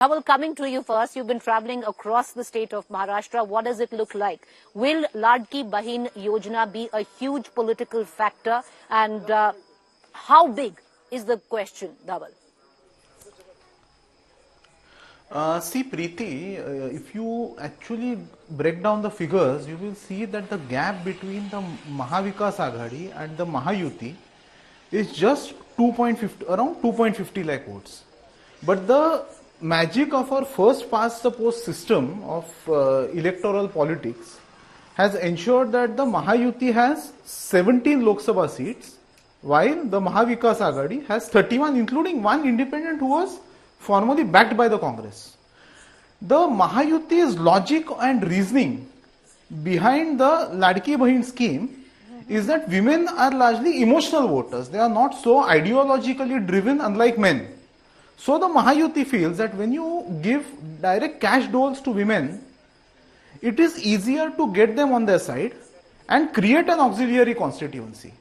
Dhaval, coming to you first, you've been traveling across the state of Maharashtra. What does it look like? Will Ladki Bahin Yojana be a huge political factor? And how big is the question, Dhaval? See, Preeti, if you actually break down the figures, you will see that the gap between the Mahavikas Aghadi and the Mahayuti is just around 2.50 lakh votes. But the magic of our first past the post system of electoral politics has ensured that the Mahayuti has 17 Lok Sabha seats, while the Mahavikas Aghadi has 31, including one independent who was formally backed by the Congress. The Mahayuti's logic and reasoning behind the Ladki Bahin scheme is that women are largely emotional voters. They are not so ideologically driven, unlike men. So the Mahayuti feels that when you give direct cash doles to women, it is easier to get them on their side and create an auxiliary constituency.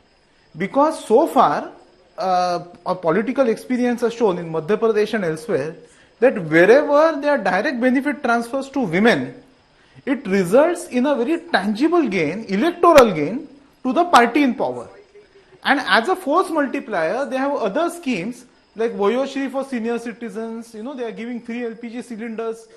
Because so far, our political experience has shown in Madhya Pradesh and elsewhere that wherever there are direct benefit transfers to women, it results in a very tangible gain, electoral gain to the party in power. And as a force multiplier, they have other schemes like Voyoshri for senior citizens. You know, they are giving 3 LPG cylinders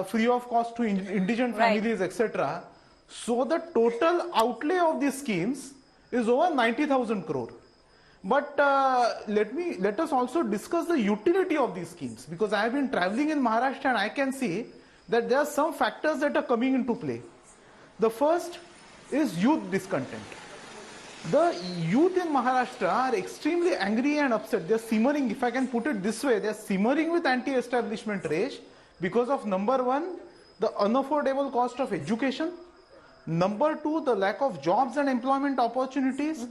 free of cost to indigent families, etc. So the total outlay of these schemes is over 90,000 crore. But let us also discuss the utility of these schemes, because I have been traveling in Maharashtra and I can see that there are some factors that are coming into play. The first is youth discontent. The youth in Maharashtra are extremely angry and upset. They are simmering, if I can put it this way, they are simmering with anti-establishment rage because of number one, the unaffordable cost of education. Number two, the lack of jobs and employment opportunities.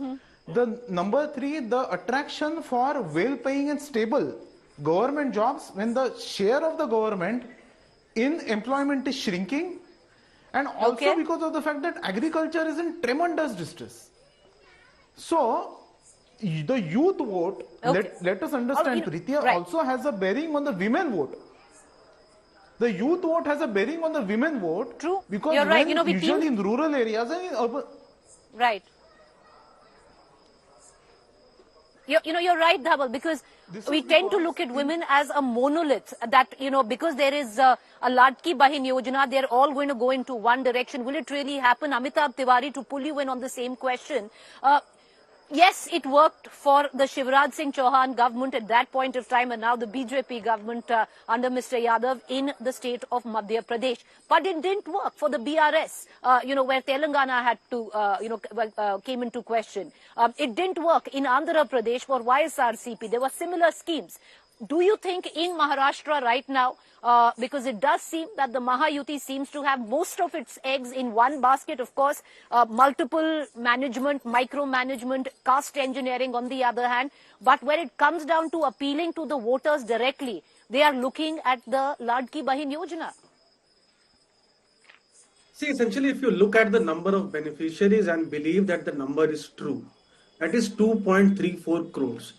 The number three, the attraction for well-paying and stable government jobs when the share of the government in employment is shrinking, and also because of the fact that agriculture is in tremendous distress. So, the youth vote, let us understand, Preeti, also has a bearing on the women vote. The youth vote has a bearing on the women vote. True. Because you're right. usually in rural areas and in urban... Right. You're right, Dhaval, because we tend to look at women as a monolith, that, because there is a Ladki Bahin Yojana, they're all going to go into one direction. Will it really happen? Amitabh Tiwari, to pull you in on the same question. Yes, it worked for the Shivraj Singh Chauhan government at that point of time, and now the BJP government under Mr. Yadav in the state of Madhya Pradesh. But it didn't work for the BRS, where Telangana had to, came into question. It didn't work in Andhra Pradesh for YSRCP. There were similar schemes. Do you think in Maharashtra right now, because it does seem that the Mahayuti seems to have most of its eggs in one basket, of course, multiple management, micromanagement, caste engineering on the other hand, but when it comes down to appealing to the voters directly, they are looking at the Ladki Bahin Yojana? See, essentially, if you look at the number of beneficiaries and believe that the number is true, that is 2.34 crores.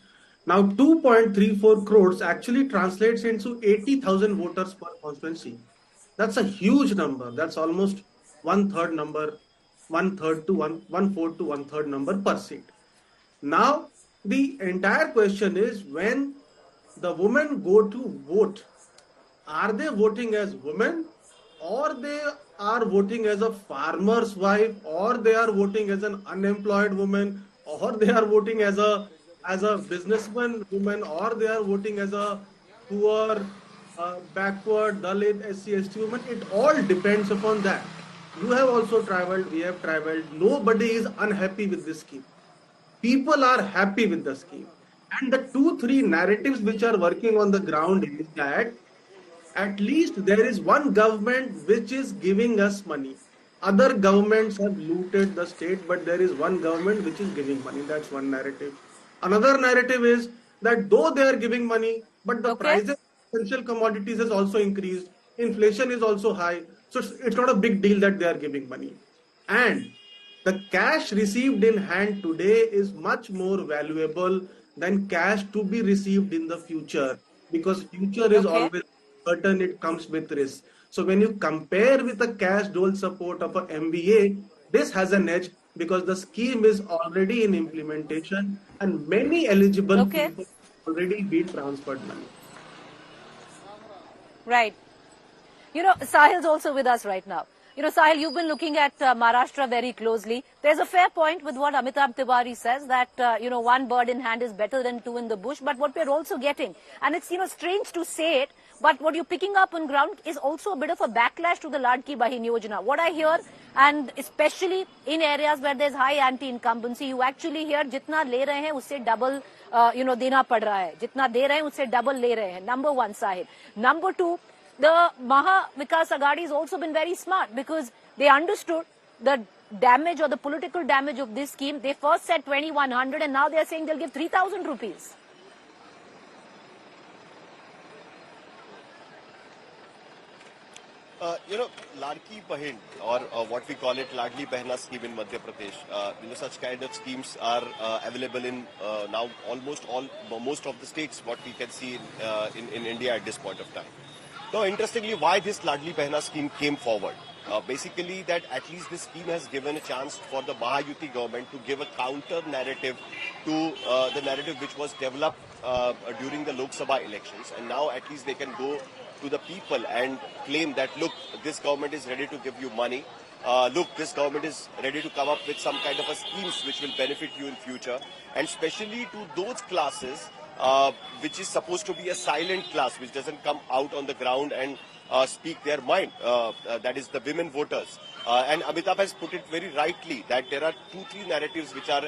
Now, 2.34 crores actually translates into 80,000 voters per constituency. That's a huge number. That's almost one-third number, one-fourth to one-third number per seat. Now, the entire question is, when the women go to vote, are they voting as women, or they are voting as a farmer's wife, or they are voting as an unemployed woman, or they are voting as a businessman woman, or they are voting as a poor, backward, Dalit, SC, ST woman? It all depends upon that. You have also traveled, we have traveled. Nobody is unhappy with this scheme. People are happy with the scheme. And the 2-3 narratives which are working on the ground is that at least there is one government which is giving us money. Other governments have looted the state, but there is one government which is giving money. That's one narrative. Another narrative is that though they are giving money, but the prices of essential commodities has also increased. Inflation is also high. So it's not a big deal that they are giving money. And the cash received in hand today is much more valuable than cash to be received in the future, because future is always certain it comes with risk. So when you compare with the cash dole support of a MBA, this has an edge because the scheme is already in implementation and many eligible Okay. people already been transferred money. Right. Sahil's also with us right now. Sahil, you've been looking at Maharashtra very closely. There's a fair point with what Amitabh Tiwari says that, one bird in hand is better than two in the bush. But what we're also getting, and it's, strange to say it, but what you're picking up on ground is also a bit of a backlash to the Ladki Bahin Yojana. What I hear, and especially in areas where there's high anti-incumbency, you actually hear jitna le rahe hain, usse double, dena pad raha hai. Jitna de rahe hain, usse double le rahe hain. Number one, Sahil. Number two, the Maha Vikas Aghadi has also been very smart because they understood the damage or the political damage of this scheme. They first said 2,100 and now they are saying they'll give 3,000 rupees. Ladki Bahin or what we call it Ladli Behna scheme in Madhya Pradesh. Such kind of schemes are available in now most of the states. What we can see in India at this point of time. Now, interestingly, why this Ladli Behna scheme came forward? Basically, that at least this scheme has given a chance for the Mahayuti government to give a counter narrative to the narrative which was developed during the Lok Sabha elections, and now at least they can go to the people and claim that, look, this government is ready to give you money. Look, this government is ready to come up with some kind of a schemes which will benefit you in future, and especially to those classes which is supposed to be a silent class, which doesn't come out on the ground and speak their mind. That is the women voters. And Amitabh has put it very rightly that there are 2-3 narratives which are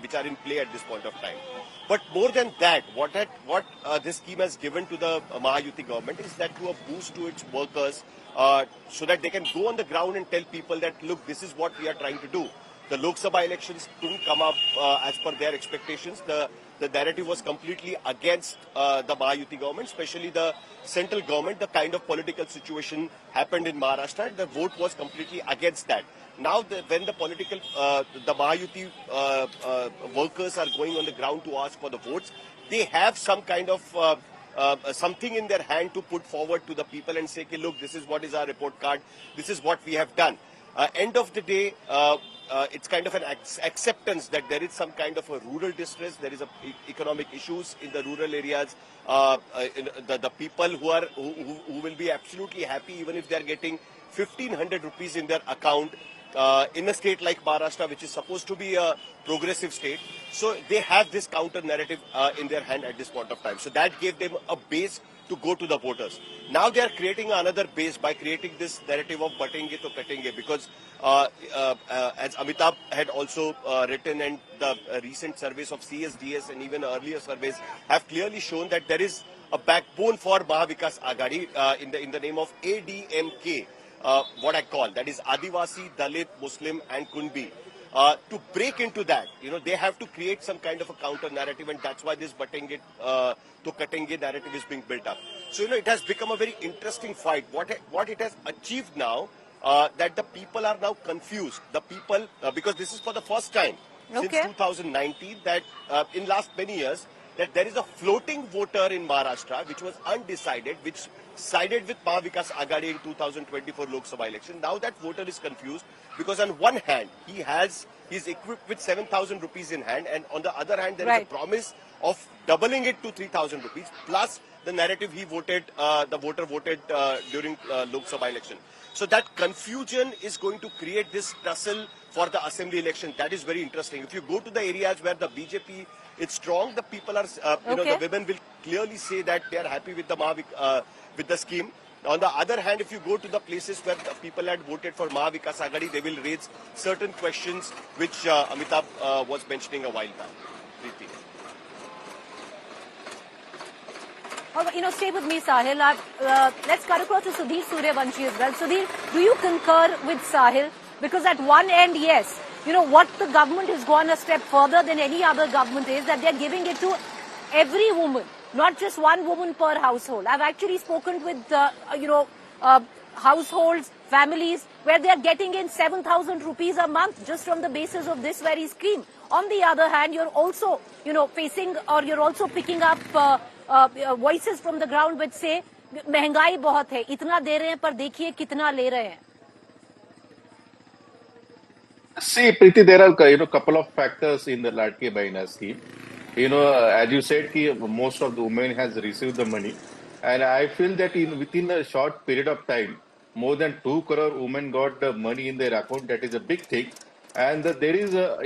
which are in play at this point of time. But more than that, what this scheme has given to the Mahayuti government is that to a boost to its workers, so that they can go on the ground and tell people that, look, this is what we are trying to do. The Lok Sabha elections couldn't come up as per their expectations. The narrative was completely against the Mahayuti government, especially the central government. The kind of political situation happened in Maharashtra, the vote was completely against that. Now, when the Mahayuti workers are going on the ground to ask for the votes, they have some kind of something in their hand to put forward to the people and say, okay, look, this is what is our report card, this is what we have done. End of the day, it's kind of an acceptance that there is some kind of a rural distress, there is economic issues in the rural areas. The people who will be absolutely happy even if they are getting 1,500 rupees in their account in a state like Maharashtra, which is supposed to be a progressive state. So they have this counter narrative in their hand at this point of time. So that gave them a base to go to the voters. Now they are creating another base by creating this narrative of batenge to katenge, because as Amitabh had also written, and the recent surveys of CSDS and even earlier surveys have clearly shown that there is a backbone for Maha Vikas Aghadi in the name of ADMK, what I call, that is Adivasi, Dalit, Muslim and Kunbi. To break into that, they have to create some kind of a counter narrative, and that's why this batenge to katenge narrative is being built up. So, it has become a very interesting fight. What it has achieved now, that the people are now confused. The people, because this is for the first time since 2019, that in last many years, that there is a floating voter in Maharashtra which was undecided, which sided with Maha Vikas Aghadi in 2024 Lok Sabha election. Now that voter is confused because on one hand he is equipped with 7,000 rupees in hand, and on the other hand there is a promise of doubling it to 3,000 rupees plus the narrative the voter voted during Lok Sabha election. So that confusion is going to create this tussle for the assembly election. That is very interesting. If you go to the areas where the BJP is strong, the people are, the women will clearly say that they are happy with the scheme. On the other hand, if you go to the places where the people had voted for Maha Vikas Aghadi, they will raise certain questions which Amitabh was mentioning a while back. Preeti. Stay with me, Sahil. Let's cut across to Sudhir Suryavanshi as well. Sudhir, do you concur with Sahil? Because at one end, yes, what the government has gone a step further than any other government is that they're giving it to every woman, not just one woman per household. I've actually spoken with, households, families, where they're getting in 7,000 rupees a month just from the basis of this very scheme. On the other hand, you're also, facing, or you're also picking up voices from the ground which say महंगाई बहुत है, इतना दे रहे हैं पर देखिए कितना ले रहे हैं. See, Preeti, there are couple of factors in the Ladki Bahina scheme. As you said, ki most of the women has received the money, and I feel that within a short period of time, more than 2 crore women got the money in their account. That is a big thing, and there is a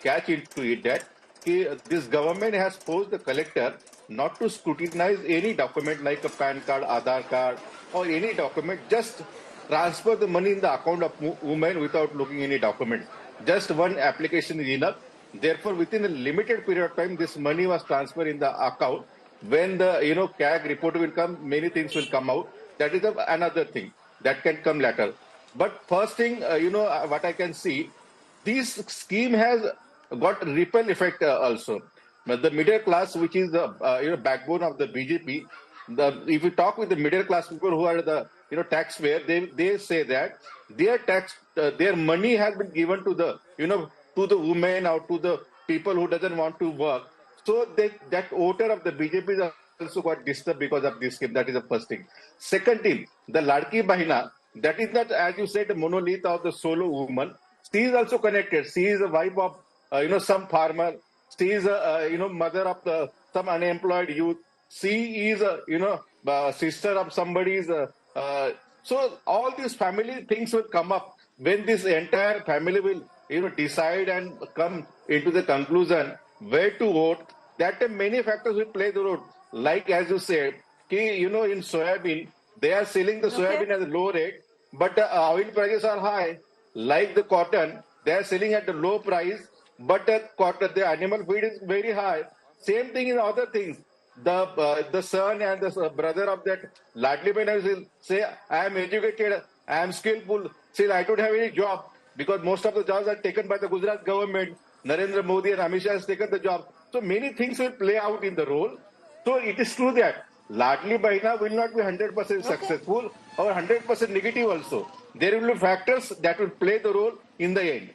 catch into it that this government has forced the collector not to scrutinize any document like a PAN card, Aadhaar card, or any document. Just transfer the money in the account of women without looking any documents. Just one application is enough. Therefore, within a limited period of time, this money was transferred in the account. When the CAG report will come, many things will come out. That is another thing that can come later. But first thing, what I can see, this scheme has got ripple effect also. But the middle class, which is the backbone of the BJP, if you talk with the middle class people who are the taxpayer, they say that their money has been given to the to the women or to the people who doesn't want to work. So that voter of the BJP is also got disturbed because of this scheme. That is the first thing. Second thing, the Ladki Bahina, that is not, as you said, the monolith of the solo woman. She is also connected. She is a wife of some farmer. She is a mother of some unemployed youth. She is a sister of somebody's. So all these family things will come up when this entire family will decide and come into the conclusion where to vote. That many factors will play the role. Like as you said, in soybean they are selling the soybean at a low rate, but the oil prices are high. Like the cotton, they are selling at a low price, but the animal feed is very high. Same thing in other things. The son and the brother of that Ladli Behna will say, I am educated, I am skillful, still I don't have any job, because most of the jobs are taken by the Gujarat government. Narendra Modi and Amit Shah has taken the job. So many things will play out in the role. So it is true that Ladli Behna will not be 100% successful or 100% negative also. There will be factors that will play the role in the end.